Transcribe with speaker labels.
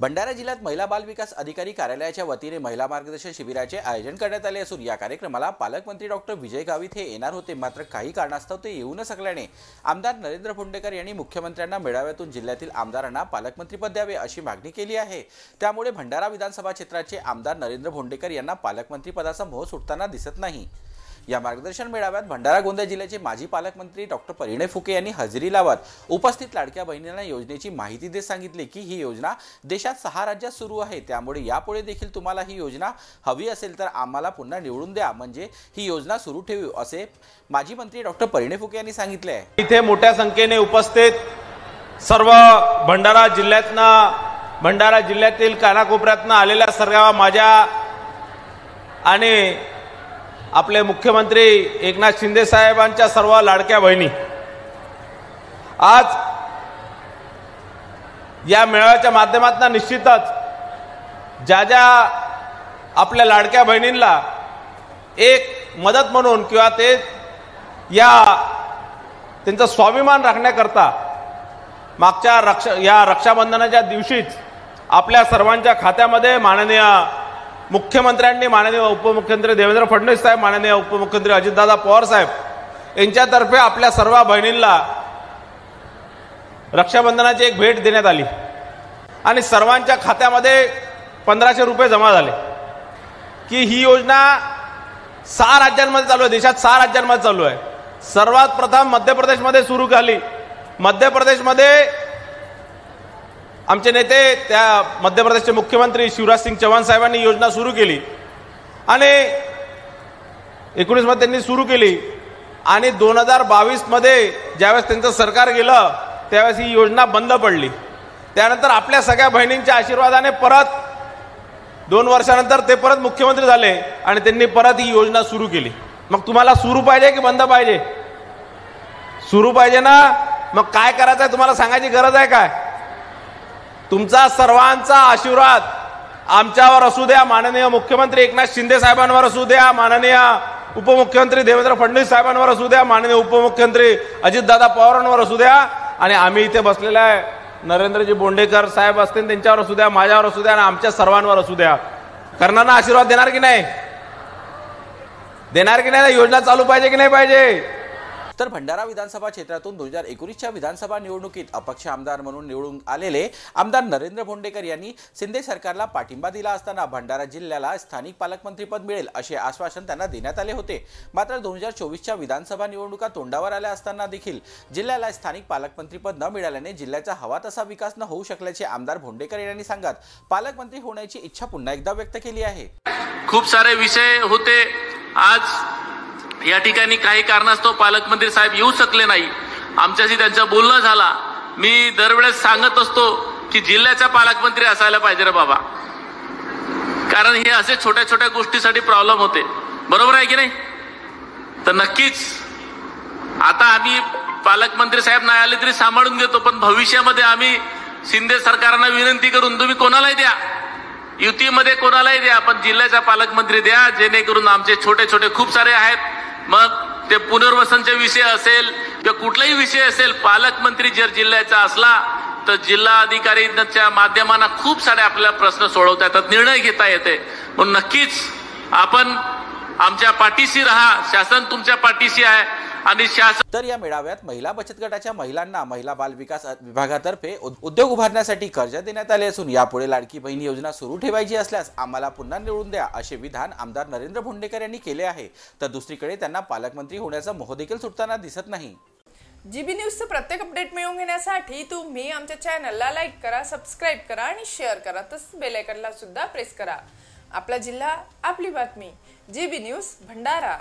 Speaker 1: भंडारा जिल्ह्यात महिला बाल विकास अधिकारी कार्यालयाच्या वतीने महिला मार्गदर्शन शिबिराचे आयोजन करण्यात आले असून या कार्यक्रमाला पालकमंत्री डॉक्टर विजय गावित हे येणार होते, मात्र काही कारणास्तव ते येऊ न शकल्याने आमदार नरेंद्र भोंडेकर यांनी मुख्यमंत्र्यांना मेळाव्यातून जिल्ह्यातील आमदारांना पालकमंत्रीपद द्यावे अशी मागणी केली आहे। त्यामुळे भंडारा विधानसभा क्षेत्राचे आमदार नरेंद्र भोंडेकर यांना पालकमंत्रीपदाचा मोह सुटताना दिसत नाही। या मार्गदर्शन मेळाव्यात भंडारा गोंदिया जिल्ह्याचे माजी पालकमंत्री डॉक्टर परिणय फुके यांनी हजेरी लावत उपस्थित लाडक्या बहिणींना योजनेची माहिती देत सांगितले की ही योजना देशात 6 राज्यात सुरू आहे, त्यामुळे यापुढे देखील तुम्हाला ही योजना हवी असेल तर आम्हाला पुन्हा निवडून द्या, म्हणजे ही योजना सुरू ठेवू असे माजी मंत्री डॉक्टर परिणय फुके यांनी सांगितले आहे।
Speaker 2: इथे मोठ्या संख्येने उपस्थित सर्व भंडारा जिल्ह्यातील कानाकोपऱ्यातून आलेल्या सर्व माझ्या आणि आपले मुख्यमंत्री एकनाथ शिंदे साहेबांच्या सर्व लाडक्या बहिणी, आज या मेळाव्याच्या माध्यमातून निश्चितच ज्या आपल्या लाडक्या बहिणींना एक मदत म्हणून किंवा ते त्यांचा स्वाभिमान राखण्याकरता मागच्या रक्षाबंधनाच्या दिवशीच आपल्या सर्वांच्या खात्यामध्ये माननीय मुख्यमंत्र्यांनी, माननीय उपमुख्यमंत्री देवेंद्र फडणवीस साहेब, माननीय उपमुख्यमंत्री अजितदादा पवार साहेब यांच्यातर्फे आपल्या सर्व बहिणींना रक्षाबंधनाची एक भेट देण्यात आली आणि सर्वांच्या खात्यामध्ये 1500 रुपये जमा झाले की ही योजना 6 राज्यांमध्ये चालू आहे, देशात 6 राज्यांमध्ये चालू आहे। सर्वात प्रथम मध्य प्रदेशमध्ये सुरू झाली। मध्य प्रदेशमध्ये आमचे नेते, त्या मध्य प्रदेशचे मुख्यमंत्री शिवराज सिंग चौहान साहेबांनी योजना सुरू केली आणि 19 मध्ये त्यांनी सुरू केली आणि 2022 मध्ये ज्यावेळेस त्यांचं सरकार गेलं त्यावेळेस ही योजना बंद पडली। त्यानंतर आपल्या सगळ्या बहिणींच्या आशीर्वादाने परत 2 वर्षानंतर ते परत मुख्यमंत्री झाले आणि त्यांनी परत ही योजना सुरू केली। मग तुम्हाला सुरू पाहिजे की बंद पाहिजे? सुरू पाहिजे ना? मग काय करायचं आहे तुम्हाला सांगायची गरज आहे काय? तुमचा सर्वांचा आशीर्वाद आमच्यावर असू द्या, माननीय मुख्यमंत्री एकनाथ शिंदे साहेबांवर असू द्या, माननीय उपमुख्यमंत्री देवेंद्र फडणवीस साहेबांवर असू द्या, माननीय उपमुख्यमंत्री अजितदादा पवारांवर असू द्या आणि आम्ही इथे बसलेले आहे नरेंद्रजी भोंडेकर साहेब असतील त्यांच्यावर असू द्या, माझ्यावर असू द्या आणि आमच्या सर्वांवर असू द्या। कर्णांना आशीर्वाद देणार की नाही? देणार की नाही? योजना चालू पाहिजे की नाही पाहिजे?
Speaker 1: तर भंडारा विधानसभा क्षेत्रातून 2019च्या विधानसभा निवडणुकीत अपक्ष आमदार म्हणून निवडून आलेले आमदार नरेंद्र भोंडेकर यांनी शिंदे सरकारला पाठिंबा दिला असताना भंडारा जिल्ह्याला स्थानिक पालकमंत्रीपद मिळेल असे आश्वासन त्यांना देण्यात आले होते। मात्र 2024च्या विधानसभा निवडणुका तोंडावर आल्या असताना देखील जिल्ह्याला स्थानिक पालकमंत्रीपद न मिळाल्याने जिल्ह्याचा हवा तसा विकास न होऊ शकल्याचे आमदार भोंडेकर यांनी सांगत पालकमंत्री होण्याची इच्छा पुन्हा एकदा व्यक्त केली आहे।
Speaker 3: खूप सारे विषय होते, आज या ठिकाणी काही कारणास्तव पालकमंत्री साहेब येऊ शकले नाही। आमच्याशी त्यांचं बोलणं झाला। मी दरवेळेस सांगत असतो की जिल्ह्याचा पालकमंत्री असायला पाहिजे रे बाबा, कारण हे असे छोट्या छोट्या गोष्टीसाठी प्रॉब्लेम होते, बरोबर आहे की नाही? तर नक्कीच आता आम्ही पालकमंत्री साहेब नाही आले तरी सांभाळून घेतो, पण भविष्यामध्ये आम्ही शिंदे सरकारला विनंती करून तुम्ही कोणालाही द्या, युतीमध्ये कोणालाही द्या, पण जिल्ह्याचा पालकमंत्री द्या, जेणेकरून आमचे छोटे छोटे खूप सारे आहेत, मग ते पुनर्वसनचे विषय असेल किंवा कुठलाही विषय असेल, पालकमंत्री जर जिल्ह्याचा असला तर जिल्हा अधिकाऱ्यांच्या माध्यमाने खूप सारे आपल्याला प्रश्न सोडवता येतात, निर्णय घेता येते। म्हणून नक्कीच आपण आमच्या पाठीशी राहा, शासन तुमच्या पाठीशी आहे आणि शासन।
Speaker 1: तर या मेळाव्यात महिला बचत गटाच्या महिलांना महिला बाल विकास विभागातर्फे उद्योग उभारण्यासाठी कर्ज देण्यात आले असून यापुढे लाडकी बहीण योजना सुरू ठेवायची असल्यास आम्हाला पुन्हा निवडून द्या असे विधान आमदार नरेंद्र भोंडेकर यांनी केले आहे। तर दुसरीकडे त्यांना पालकमंत्री होण्याचा मोह देखील सुटताना दिसत नाही।
Speaker 4: जीबी न्यूजचं प्रत्येक अपडेट मिळवून घेण्यासाठी तुम्ही आमच्या चॅनलला लाईक करा, सबस्क्राइब करा आणि शेअर करा, तसंच बेल आयकॉनला सुद्धा प्रेस करा। आपला जिल्हा, आपली बातमी, जीबी न्यूज भंडारा।